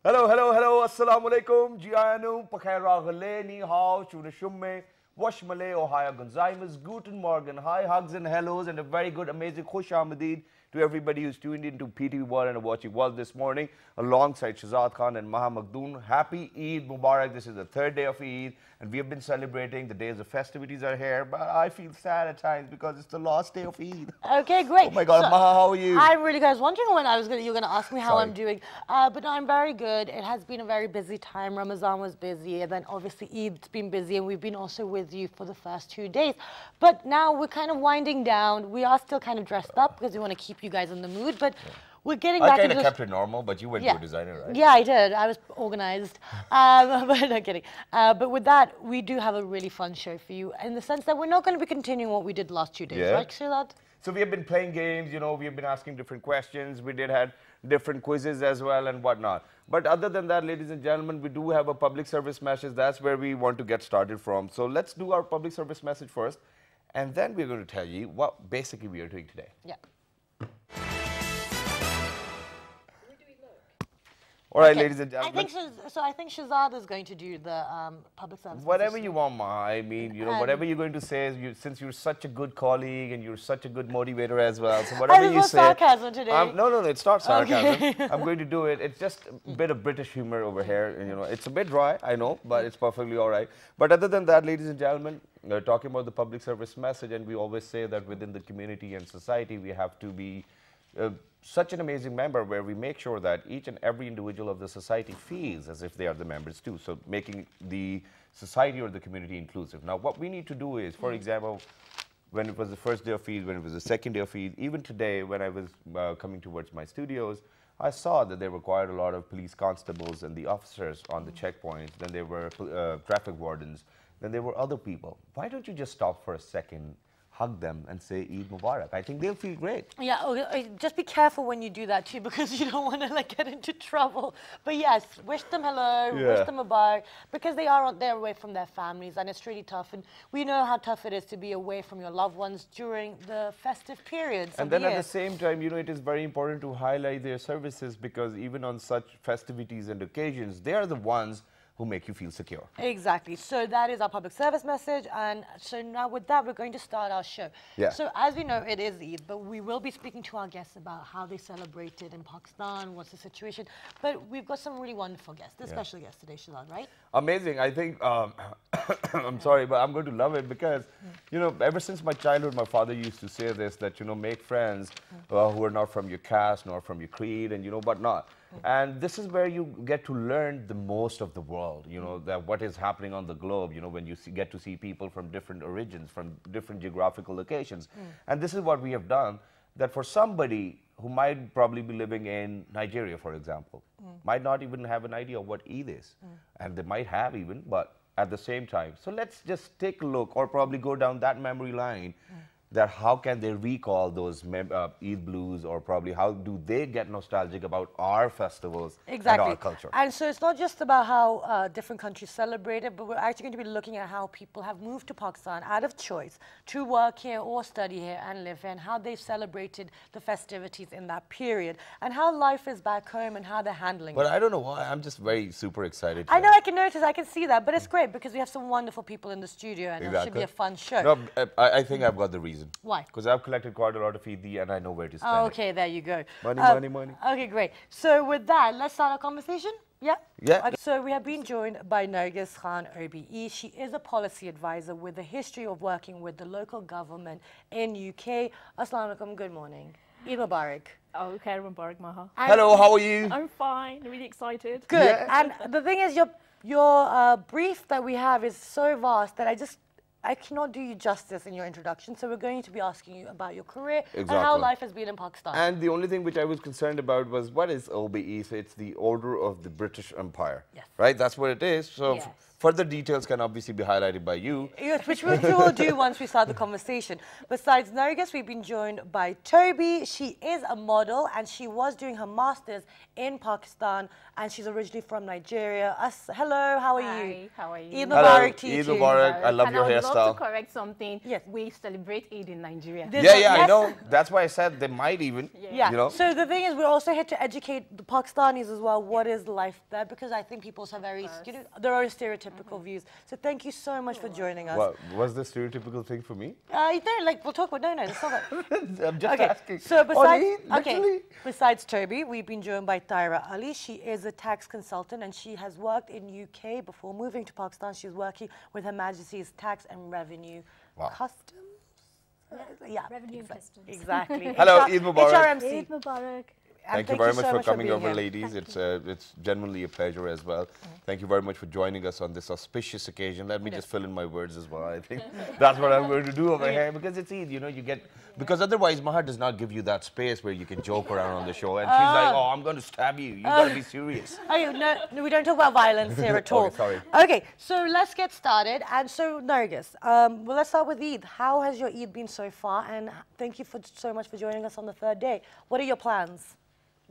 Hello, hello, hello. Assalamu alaikum. Jianu, Pakhaira Gale, Ni Hao, Shunashumme, Washmale, Ohio Gonzaimas, Guten Morgen. Hi, hugs and hellos, and a very good, amazing Khush Ahmadid to everybody who's tuned in to PTV World and watching World this morning alongside Shazad Khan and Maha Makhdoon. Happy Eid Mubarak. This is the third day of Eid, and we have been celebrating. The days of festivities are here, but I feel sad at times because it's the last day of Eid. Okay, great. Oh my God, Maha, how are you? I'm really good. I was wondering when you were going to ask me how Sorry. I'm doing, but no, I'm very good. It has been a very busy time. Ramadan was busy, and then obviously Eid's been busy, and we've been also with you for the first 2 days. But now we're kind of winding down. We are still kind of dressed up because we want to keep you guys in the mood, but we're getting back I kind into of kept it normal, but you went to a designer, right? Yeah, I did. I was organized. But no kidding. But with that, we do have a really fun show for you in the sense that we're not going to be continuing what we did last 2 days, right, Shilad? So we have been playing games, we have been asking different questions. We did had different quizzes as well and whatnot. But other than that, ladies and gentlemen, we do have a public service message. That's where we want to get started from. So let's do our public service message first. And then we're going to tell you what basically we are doing today. Yeah. All right, Okay. ladies and gentlemen. I think Shazad is going to do the public service. Whatever message. you want, Ma. I mean, whatever you're going to say, since you're such a good colleague and you're such a good motivator as well. So whatever you say. Sarcasm today. No, it's not sarcasm. Okay. I'm going to do it. It's just a bit of British humor over here. And, it's a bit dry, I know, but it's perfectly all right. But other than that, ladies and gentlemen, we're talking about the public service message, and we always say that within the community and society, we have to be such an amazing member where we make sure that each and every individual of the society feels as if they are the members too. So making the society or the community inclusive. Now, what we need to do is, for example, when it was the first day of Eid, when it was the second day of Eid, even today when I was coming towards my studios, I saw that there were quite a lot of police constables and the officers on the checkpoints. Then there were traffic wardens. Then there were other people. Why don't you just stop for a second, hug them and say Eid Mubarak? I think they'll feel great. Yeah, okay, just be careful when you do that too, because you don't want to get into trouble. But yes, wish them hello, wish them Mubarak, because they are they're away from their families, and it's really tough. And we know how tough it is to be away from your loved ones during the festive periods. And then at the same time, it is very important to highlight their services, because even on such festivities and occasions, they are the ones who make you feel secure. Exactly. So that is our public service message. And so now with that, we're going to start our show. Yeah. So as we know, it is Eid, but we will be speaking to our guests about how they celebrated in Pakistan, what's the situation. But we've got some really wonderful guests, especially guests today, Shilad, right? Amazing. I think, I'm sorry, but I'm going to love it because, ever since my childhood, my father used to say this, that, make friends who are not from your caste, nor from your creed, and, whatnot. And this is where you get to learn the most of the world, that what is happening on the globe, when you get to see people from different origins, from different geographical locations. And this is what we have done, that for somebody who might probably be living in Nigeria, for example, might not even have an idea of what Eid is. And they might have even, but at the same time. So let's just take a look, or probably go down that memory line, that how can they recall those Eid blues, or probably how do they get nostalgic about our festivals and our culture. And so it's not just about how different countries celebrate it, but we're actually going to be looking at how people have moved to Pakistan out of choice to work here or study here and live here, and how they've celebrated the festivities in that period, and how life is back home and how they're handling it. But I don't know why, I'm just very super excited. I know, I can notice, I can see that, but it's great because we have some wonderful people in the studio, and it should be a fun show. No, I think I've got the reason. Why? Because I've collected quite a lot of Eid and I know where to spend it. Okay, there you go. Money. Okay, great. So with that, let's start our conversation. Yeah? Yeah. Okay. So we have been joined by Nargis Khan OBE. She is a policy advisor with a history of working with the local government in UK. Assalamu alaikum, good morning. Eid Mubarak. Oh, okay, Mubarak Maha. Hello, how are you? I'm fine, really excited. Good. Yeah. And the thing is, your brief that we have is so vast that I cannot do you justice in your introduction, so we're going to be asking you about your career and how life has been in Pakistan. And the only thing which I was concerned about was, what is OBE? So it's the Order of the British Empire, right? That's what it is. So further details can obviously be highlighted by you. Yes, which we will do once we start the conversation. Besides Nargis, we've been joined by Toby. She is a model and she was doing her master's in Pakistan and she's originally from Nigeria. Hello, how are you? Hi, how are you? Eid Mubarak to you Eid too. Mubarak. I love your I would love hairstyle. to correct something. Yes. We celebrate Eid in Nigeria. This Yeah, one- yeah, I yes. know. That's why I said they might even. Yeah. You know? So the thing is, we're also here to educate the Pakistanis as well. What is life there? Because I think people have very, their own stereotypical views. So thank you so much for joining us. What, was the stereotypical thing for me? We'll talk about, no, it's not that. I'm just Okay, asking. so besides, Eid, literally? besides Toby, we've been joined by Tyra Ali. She is a tax consultant and she has worked in UK before moving to Pakistan. She's working with Her Majesty's Tax and Revenue Customs. Yeah, Revenue and Customs. Exactly. Hello, Eid Mubarak. HRMC. Eid Mubarak. And Thank you very much so for coming being over, here. ladies. It's genuinely a pleasure as well. Thank you very much for joining us on this auspicious occasion. Let me just fill in my words as well. I think that's what I'm going to do over here because it's Eid. You know, you get because otherwise Maha does not give you that space where you can joke around on the show. And she's like, "Oh, I'm going to stab you. You got to be serious." Oh, no, we don't talk about violence here at all. Okay, sorry. Okay, so let's get started. And so, Nargis, well, let's start with Eid. How has your Eid been so far? And thank you so much for joining us on the third day. What are your plans?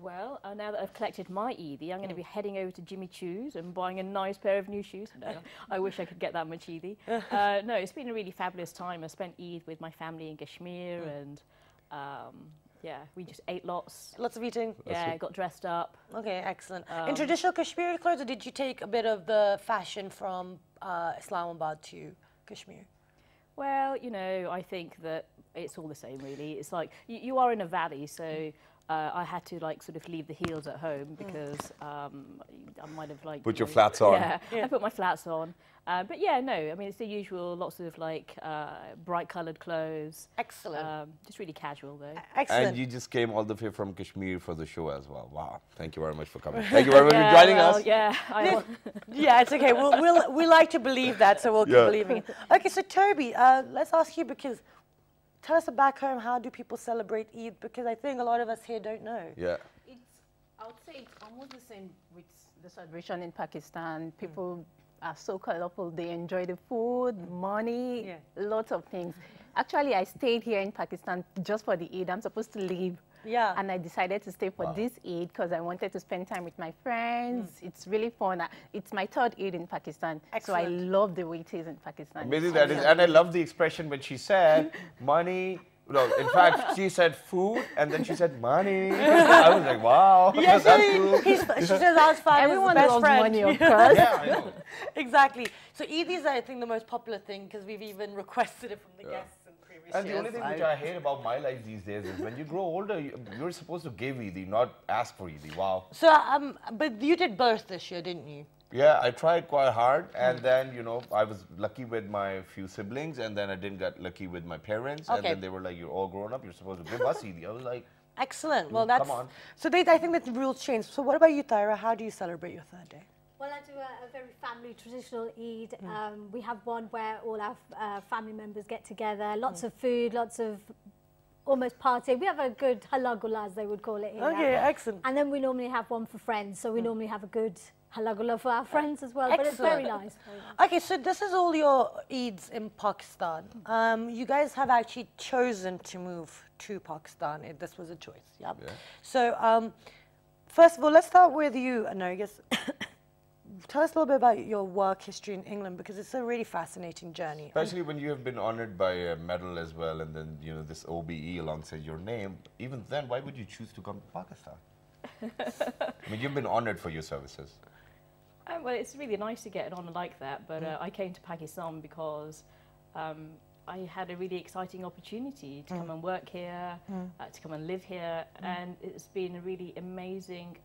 Well, now that I've collected my Eidi, I'm going to be heading over to Jimmy Choo's and buying a nice pair of new shoes. No, I wish I could get that much Eidi. No, it's been a really fabulous time. I spent Eid with my family in Kashmir and yeah, we just ate lots. Lots of eating? Yeah, got dressed up. Okay, excellent. In traditional Kashmiri clothes, or did you take a bit of the fashion from Islamabad to Kashmir? Well, you know, I think that it's all the same, really. It's like you are in a valley, so I had to like sort of leave the heels at home because I might have like Put your flats on. Yeah, I put my flats on. But yeah, no, I mean it's the usual, lots of like bright coloured clothes. Excellent. Just really casual though. Excellent. And you just came all the way from Kashmir for the show as well. Wow. Thank you very much for coming. Thank you very much for joining us. Yeah, Yeah, it's okay. We like to believe that, so we'll keep believing it. Okay, so Toby, let's ask you because tell us back home, how do people celebrate Eid? Because I think a lot of us here don't know. Yeah. I would say it's almost the same with the celebration in Pakistan. People are so colorful. They enjoy the food, money, lots of things. Actually, I stayed here in Pakistan just for the Eid. I'm supposed to leave. Yeah. And I decided to stay for this Eid because I wanted to spend time with my friends. It's really fun. It's my third Eid in Pakistan. Excellent. So I love the way it is in Pakistan. Amazing that is. And I love the expression when she said money. No, in fact, she said food and then she said money. I was like, wow, Yes, that's cool. she says that's fine. Everyone best loves friend. money, of course. Yeah, I know. Exactly. So Eid is, I think, the most popular thing because we've even requested it from the guests in previous And the years. only thing which I hate about my life these days is when you grow older, you're supposed to give Eid, not ask for Eid. Wow. So, but you did both this year, didn't you? Yeah, I tried quite hard, and then, you know, I was lucky with my few siblings, and then I didn't get lucky with my parents, and then they were like, you're all grown up, you're supposed to give us Eid. I was like, Excellent. Well, that's... come on. So I think that the rules changed. So what about you, Tyra? How do you celebrate your third day? Well, I do a very family traditional Eid. We have one where all our family members get together, lots of food, lots of almost party. We have a good halagula, as they would call it here. Okay, excellent. And then we normally have one for friends, so we normally have a good halagula for our friends as well. But it's Excellent. very nice. Very nice. Okay, so this is all your Eids in Pakistan. You guys have actually chosen to move to Pakistan. This was a choice, yeah? So, first of all, let's start with you, Nargis. Tell us a little bit about your work history in England because it's a really fascinating journey. Especially when you have been honored by a medal as well, and then, you know, this OBE alongside your name. Even then, why would you choose to come to Pakistan? I mean, you've been honored for your services. Well, it's really nice to get an honour like that, but I came to Pakistan because I had a really exciting opportunity to come and work here, to come and live here, and it's been a really amazing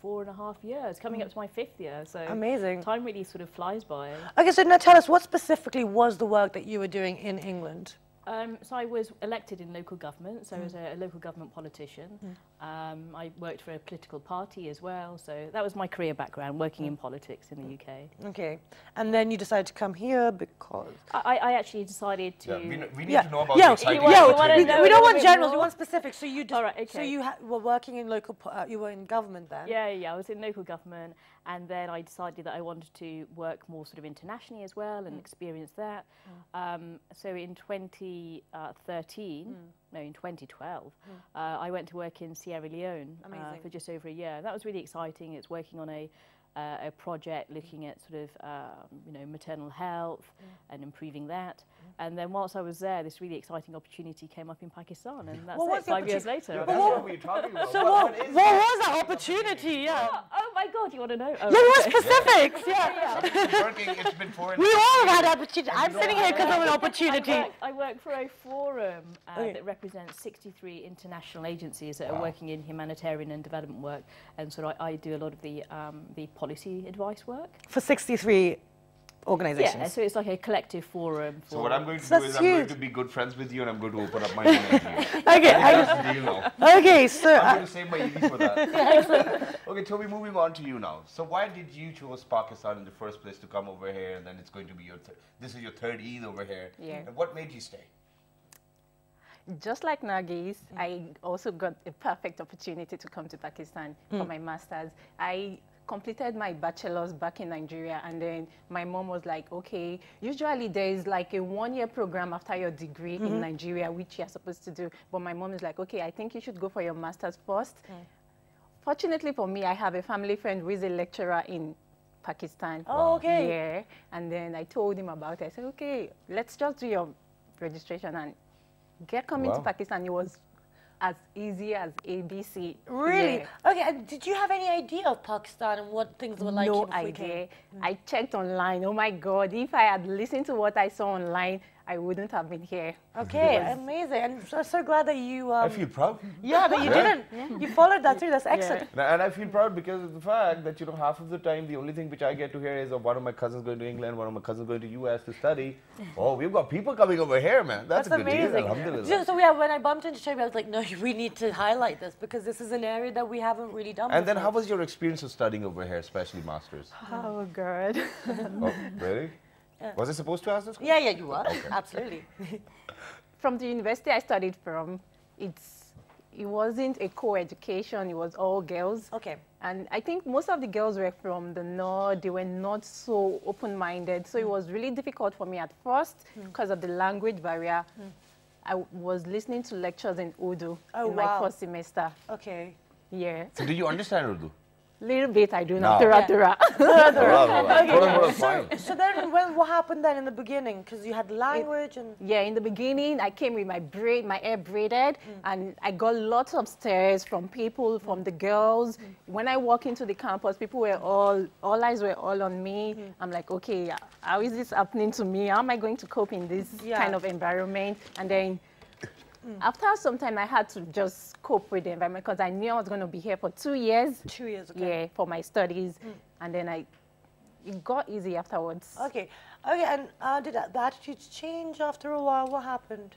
4.5 years, coming up to my 5th year. So amazing. Time really sort of flies by. Okay, so now tell us, what specifically was the work that you were doing in England? So I was elected in local government, so I was a local government politician. I worked for a political party as well, so that was my career background, working in politics in the UK. Okay, and then you decided to come here because... I actually decided to... Yeah, we need to know about the exciting we don't want generals, we more? want specifics. So you All right, okay. So you were working in local, you were in government then? Yeah, I was in local government, and then I decided that I wanted to work more sort of internationally as well and experience that. So in 2013, no, in 2012, I went to work in Sierra Leone for just over a year. That was really exciting. It's working on a project looking at sort of maternal health and improving that. And then whilst I was there, this really exciting opportunity came up in Pakistan, and that's it, 5 years later. Yeah, what were you talking about? So what was that opportunity? Yeah. Oh my God, you want to know? Oh, Yeah, you want specifics. Yeah. It's been 4 We all have had opportunity. I'm sitting here because of an opportunity. I work for a forum that represents 63 international agencies that are working in humanitarian and development work, and so I do a lot of the policy advice work. For 63 organizations. Yeah, so it's like a collective forum. For So what I'm going to do is I'm going to be good friends with you, and I'm going to open up my money to you. Okay. That's the deal now. Okay, so I'm going to save my EV for that. Okay, Toby, moving on to you now. So why did you choose Pakistan in the first place to come over here, and then it's going to be this is your third Eid over here. Yeah. And what made you stay? Just like Nargis, I also got a perfect opportunity to come to Pakistan for my master's. I completed my bachelor's back in Nigeria, and then my mom was like, okay, usually there is like a 1-year program after your degree in Nigeria, which you're supposed to do. But my mom is like, okay, I think you should go for your master's first. Fortunately for me, I have a family friend who is a lecturer in Pakistan. Oh, okay. Yeah, and then I told him about it. I said, okay, let's just do your registration and get coming to Pakistan. It was as easy as ABC. really? Yeah. Okay, and did you have any idea of Pakistan and what things were like? No before you came? idea. I checked online. Oh my God, if I had listened to what I saw online, I wouldn't have been here. Okay, amazing. And so glad that you... I feel proud. Yeah, that you didn't. You followed that through. That's excellent. And I feel proud because of the fact that, half of the time, the only thing which I get to hear is of one of my cousins going to England, one of my cousins going to US to study. Oh, we've got people coming over here, man. That's a good amazing. deal. Alhamdulillah. So when I bumped into Toby, I was like, no, we need to highlight this because this is an area that we haven't really done And before. then how was your experience of studying over here, especially masters? Oh God. Oh, really? Was I supposed to ask this? Yeah, you were. Absolutely. From the university I studied from, it wasn't a co-education, it was all girls. Okay. And I think most of the girls were from the north, they were not so open-minded. So it was really difficult for me at first because of the language barrier. I was listening to lectures in Urdu in my first semester. Okay. Yeah. So did you understand Urdu? Little bit I do No. now. Tura. So then what happened then in the beginning? Because you had language and... Yeah, in the beginning, I came with my hair braided, and I got lots of stares from people, from the girls. When I walk into the campus, people were all eyes were all on me. I'm like, okay, how is this happening to me? How am I going to cope in this kind of environment? And then after some time, I had to just cope with the environment because I knew I was going to be here for 2 years. 2 years, okay. Yeah, for my studies. And then it got easy afterwards. Okay. And did the attitudes change after a while? What happened?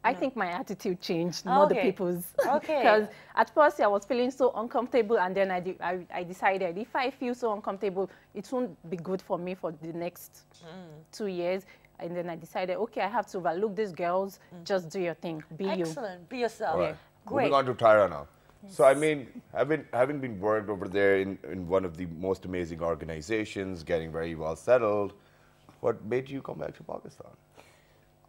I think my attitude changed, not the people's. Okay. Because at first I was feeling so uncomfortable, and then I decided if I feel so uncomfortable, it won't be good for me for the next 2 years. And then I decided, okay, I have to overlook these girls. Just do your thing. Be you. Excellent. Be yourself. Right. Great. Moving on to Tyra now. Yes. So, I mean, having been worked over there in one of the most amazing organizations, getting very well settled, what made you come back to Pakistan?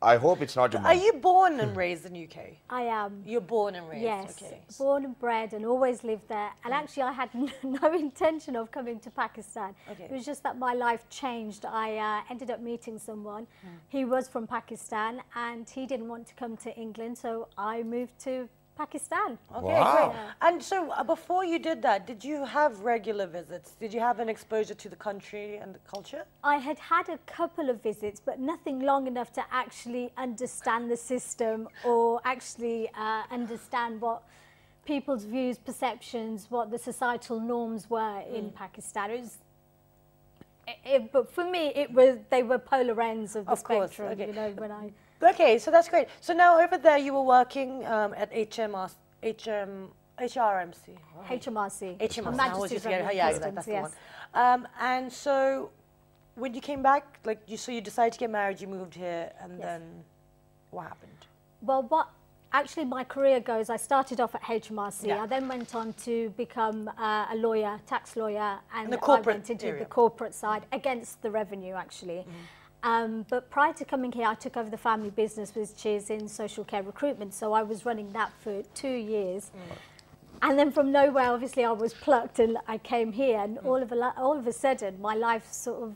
I hope it's not your mom. Are you born and raised in UK? I am. You're born and raised? Yes, Okay. born and bred and always lived there. And actually I had no intention of coming to Pakistan. Okay. It was just that my life changed. I ended up meeting someone. He was from Pakistan and he didn't want to come to England, so I moved to Pakistan. Okay, Wow. great. And so before you did that, did you have regular visits? Did you have an exposure to the country and the culture? I had had a couple of visits, but nothing long enough to actually understand the system or actually understand what people's views, perceptions, what the societal norms were in Pakistan. But for me, they were polar ends of the spectrum. Okay. You know, when I. Okay, so that's great. So now over there you were working at HRMC. HMRC. HMRC. Majesty's Revenue Yeah, Customs, that's the yes. one. And so when you came back, like so you decided to get married, you moved here, and then what happened? Well, actually my career goes, I started off at HMRC. Yeah. I then went on to become a lawyer, tax lawyer, and the corporate I went into area. the corporate side against the revenue, actually. But prior to coming here, I took over the family business, which is in social care recruitment. So I was running that for 2 years. And then from nowhere, obviously, I was plucked and I came here. And all of a sudden, my life sort of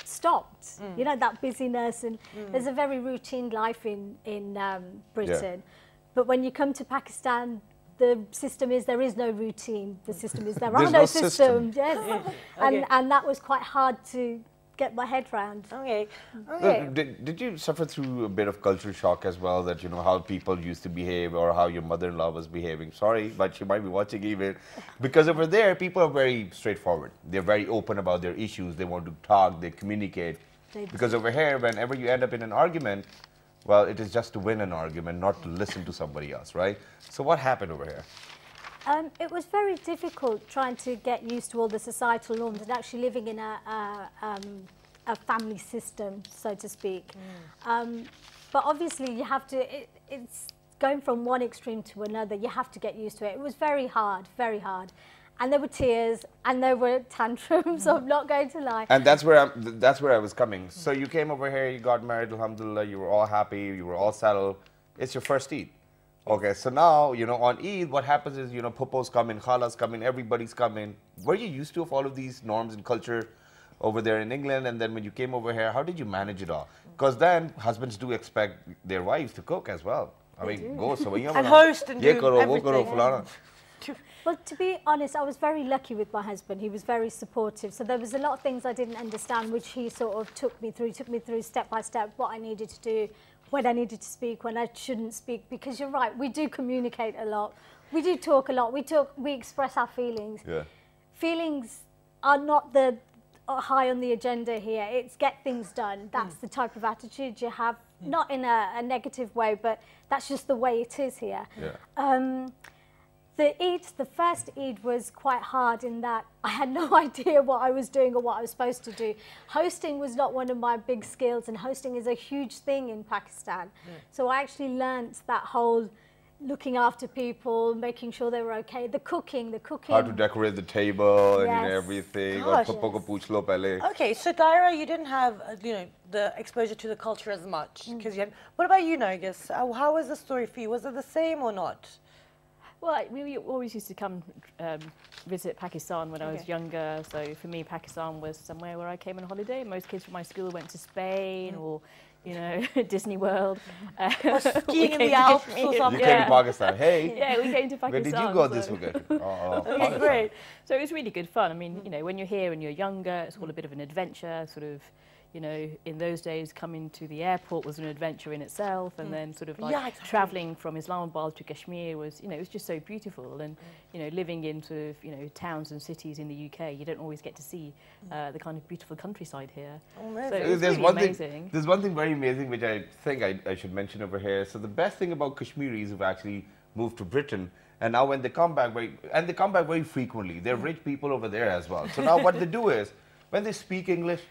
stopped. You know, that busyness. And there's a very routine life in Britain. But when you come to Pakistan, the system is there is no routine. The system is there are no systems. Yes. And that was quite hard to get my head round. Okay. Did you suffer through a bit of culture shock as well, that you know how people used to behave or how your mother-in-law was behaving? Sorry, but she might be watching even. Because over there, people are very straightforward. They're very open about their issues. They want to talk, they communicate. Because over here, whenever you end up in an argument, well, it is just to win an argument, not to listen to somebody else, right? So what happened over here? It was very difficult trying to get used to all the societal norms and actually living in a family system, so to speak. But obviously you have to, it's going from one extreme to another, you have to get used to it. It was very hard, very hard. And there were tears and there were tantrums, I'm not going to lie. And that's where I was coming. So you came over here, you got married, alhamdulillah, you were all happy, you were all settled. It's your first Eid. Okay, so now, you know, on Eid, what happens is, you know, popos come in, khalas come in, everybody's coming. Were you used to of all of these norms and culture over there in England? And then when you came over here, how did you manage it all? Because then husbands do expect their wives to cook as well. I mean, go so and host and do everything. Well, to be honest, I was very lucky with my husband. He was very supportive. So there was a lot of things I didn't understand, which he sort of took me through step by step, what I needed to do, when I needed to speak, when I shouldn't speak. Because you're right, we do communicate a lot. We do talk a lot. We express our feelings. Yeah. Feelings are not the high on the agenda here. It's get things done. That's the type of attitude you have, not in a negative way, but that's just the way it is here. Yeah. The first Eid was quite hard in that I had no idea what I was doing or what I was supposed to do. Hosting was not one of my big skills, and hosting is a huge thing in Pakistan. So I actually learnt that whole looking after people, making sure they were okay, the cooking. How to decorate the table and Yes. everything. Gosh, Or ko pooch lo pehle. Okay, so Daira, you didn't have you know the exposure to the culture as much because you had. What about you, Nargis? How was the story for you? Was it the same or not? Well, we always used to come visit Pakistan when I was younger. So for me, Pakistan was somewhere where I came on holiday. Most kids from my school went to Spain or, you know, Disney World. Or skiing in the Alps or something. You came to Pakistan. Hey. Yeah, we came to Pakistan. Where did you go this weekend? Okay, great. So it was really good fun. I mean, you know, when you're here and you're younger, it's all a bit of an adventure, sort of. You know, in those days, coming to the airport was an adventure in itself, and then sort of like traveling from Islamabad to Kashmir was, you know, it was just so beautiful. And you know, living in sort of, you know, towns and cities in the UK, you don't always get to see the kind of beautiful countryside here. So it was really amazing. There's one thing very amazing which I think I should mention over here. So the best thing about Kashmiris who've actually moved to Britain, and now when they come back very frequently. They're rich people over there as well. So now what they do is, when they speak English,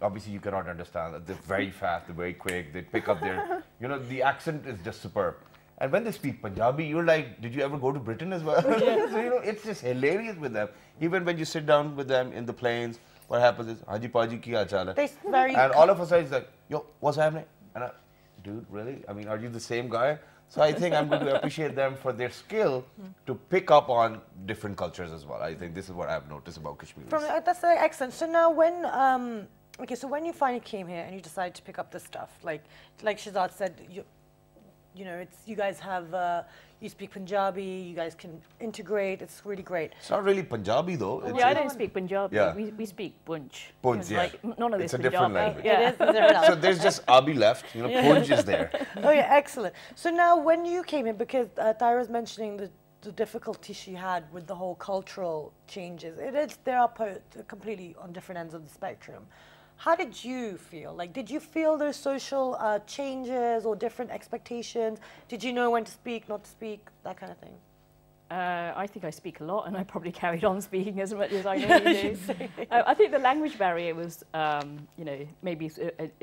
obviously you cannot understand that. They're very fast, they're very quick, they pick up their, you know, the accent is just superb. And when they speak Punjabi, you're like, did you ever go to Britain as well? So, you know, it's just hilarious with them. Even when you sit down with them in the planes, what happens is, Haji Paji ki haal hai? And all of a sudden it's like, yo, what's happening? And I, dude, really? I mean, are you the same guy? So I think I'm going to appreciate them for their skill to pick up on different cultures as well. I think this is what I've noticed about Kashmiris. That's excellent. So now when, okay, so when you finally came here and you decided to pick up this stuff, like Shehzad said, you know, it's you guys have, you speak Punjabi, you guys can integrate, it's really great. It's not really Punjabi though. I don't speak Punjabi, Yeah. we speak Punj. Punj, yeah. Like, none of this It's a different Punjabi. language. It is a different So there's just Abi left, you know, Punj is there. Oh yeah, excellent. So now when you came in, because Tyra's mentioning the difficulty she had with the whole cultural changes, there are completely on different ends of the spectrum. how did you feel? Like, did you feel those social changes or different expectations? Did you know when to speak, not to speak, that kind of thing? I think I speak a lot, and I probably carried on speaking as much as I normally do. I think the language barrier was, you know, maybe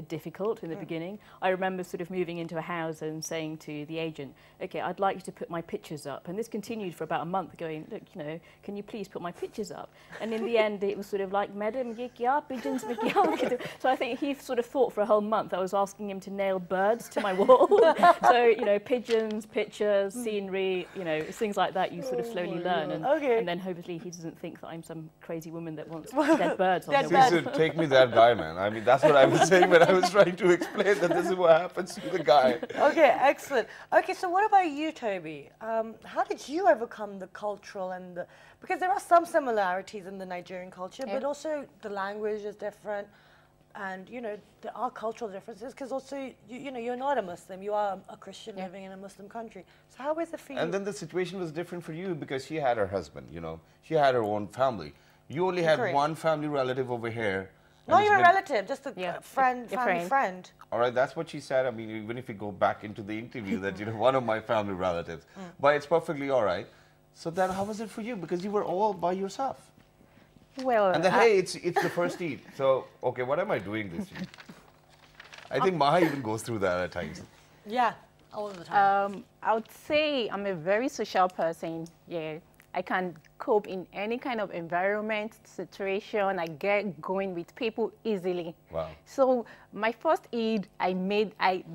difficult in the beginning. I remember sort of moving into a house and saying to the agent, okay, I'd like you to put my pictures up. And this continued for about a month, going, look, you know, can you please put my pictures up? And in the end, it was sort of like, Madam, pigeons, so I think he sort of thought for a whole month I was asking him to nail birds to my wall. So, you know, pigeons, pictures, scenery, you know, things like that. You sort of slowly learn, and then hopefully he doesn't think that I'm some crazy woman that wants dead birds on her wall. Take me that guy, man. I mean, that's what I was saying when I was trying to explain that this is what happens to the guy. Okay, excellent. Okay, so what about you, Toby? How did you overcome the cultural and the... Because there are some similarities in the Nigerian culture, but also the language is different. And, you know, there are cultural differences because also, you know, you're not a Muslim. You are a Christian living in a Muslim country. So how is it for you? And then the situation was different for you because she had her husband, you know. She had her own family. You only had one family relative over here. Not even a relative, just a friend, family friend. All right, that's what she said. I mean, even if you go back into the interview that, you know, one of my family relatives. But it's perfectly all right. So then how was it for you? Because you were all by yourself. Well, and then, hey, it's the first Eid. So, okay, what am I doing this year? I think Maha even goes through that at times. Yeah, all the time. I would say I'm a very social person. Yeah, I can cope in any kind of environment, situation. I get going with people easily. Wow. So my first Eid,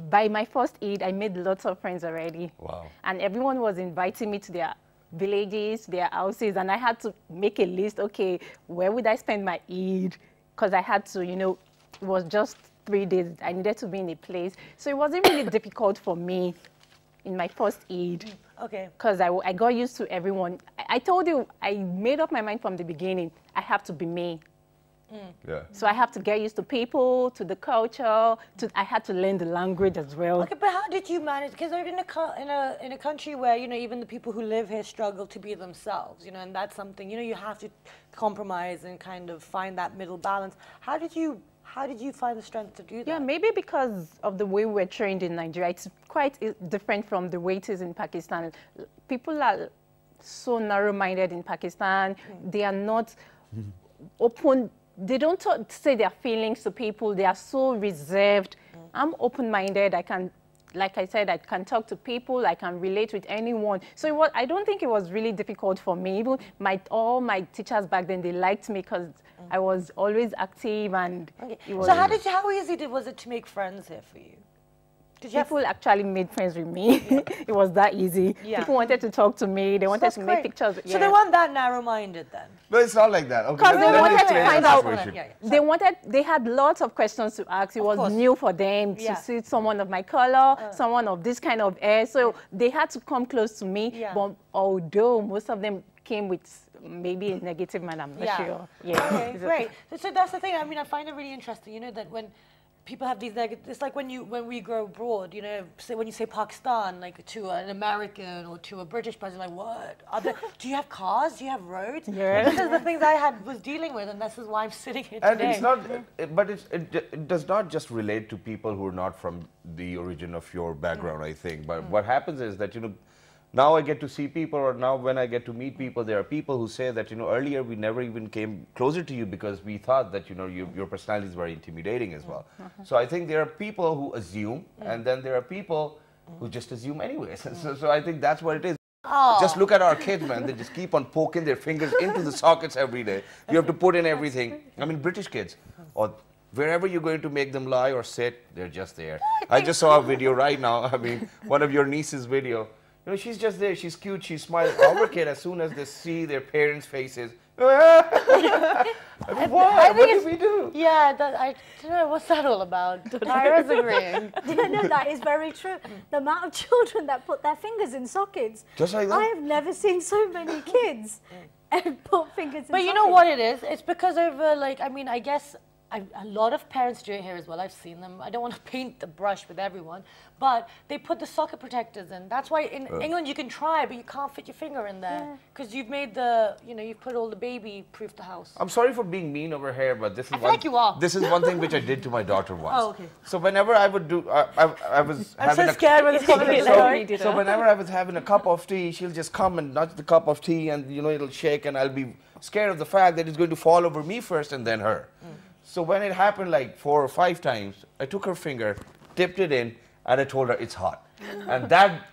by my first Eid, I made lots of friends already. Wow. And everyone was inviting me to their villages, their houses, and I had to make a list, okay, where would I spend my Eid? Because I had to, you know, it was just 3 days. I needed to be in a place. So it wasn't really difficult for me in my first Eid. Okay. Because I got used to everyone. I told you, I made up my mind from the beginning, I have to be me. Yeah. So I have to get used to people, to the culture. I had to learn the language as well. Okay, but how did you manage? Because in a country where, you know, even the people who live here struggle to be themselves, you know, and that's something, you know, you have to compromise and kind of find that middle balance. How did you find the strength to do that? Yeah, maybe because of the way we're trained in Nigeria. It's quite different from the way it is in Pakistan. People are so narrow-minded in Pakistan. They are not open. They don't say their feelings to people. They are so reserved. I'm open-minded. I can, like I said, I can talk to people. I can relate with anyone. So I don't think it was really difficult for me. Even all my teachers back then, they liked me because I was always active and. Okay. It was so how easy was it to make friends here for you? People actually made friends with me. It was that easy. Yeah. People wanted to talk to me. They wanted to make pictures. So they weren't that narrow-minded then? No, it's not like that. Okay. Because they wanted to find out. They had lots of questions to ask. It was new for them to see someone of my color, someone of this kind of hair. So they had to come close to me. Yeah. But although most of them came with maybe a negative man, I'm not sure. Yeah. Okay, great. So that's the thing. I mean, I find it really interesting, you know, that when people have these negative, it's like when we grow abroad, you know, when you say Pakistan, like to an American or to a British person, like what? Do you have cars? Do you have roads? Yeah. This is the things I was dealing with, and this is why I'm sitting here today. And it's not, but it does not just relate to people who are not from the origin of your background, I think. But what happens is that, you know, now I get to see people, or now when I get to meet people, there are people who say that, you know, earlier we never even came closer to you because we thought that, you know, your personality is very intimidating as well. So I think there are people who assume, and then there are people who just assume anyways. So I think that's what it is. Just look at our kids, man. They just keep on poking their fingers into the sockets every day. You have to put in everything. I mean, British kids, or wherever you're going to make them lie or sit, they're just there. I just saw a video right now. I mean, one of your niece's video. You know, she's just there. She's cute. She's smiling. Our kid, as soon as they see their parents' faces, I mean, what did we do? Yeah, I don't know. What's that all about? Tyra's agreeing. No, that is very true. The amount of children that put their fingers in sockets. Just like that? I have never seen so many kids put fingers in sockets. But you know what it is? It's because of, like, I mean, I guess a lot of parents do it here as well. I've seen them. I don't want to paint the brush with everyone, but they put the socket protectors in. That's why in England you can try, but you can't fit your finger in there because you've made you've put all the baby-proof the house. I'm sorry for being mean over here, but this is I feel like you are. This is one thing which I did to my daughter once. Oh, okay. So whenever I would do, I was I'm having so scared when it's coming. So whenever I was having a cup of tea, she'll just come and nudge the cup of tea, and it'll shake, and I'll be scared of the fact that it's going to fall over me first and then her. So when it happened like 4 or 5 times, I took her finger, dipped it in, and I told her it's hot. And that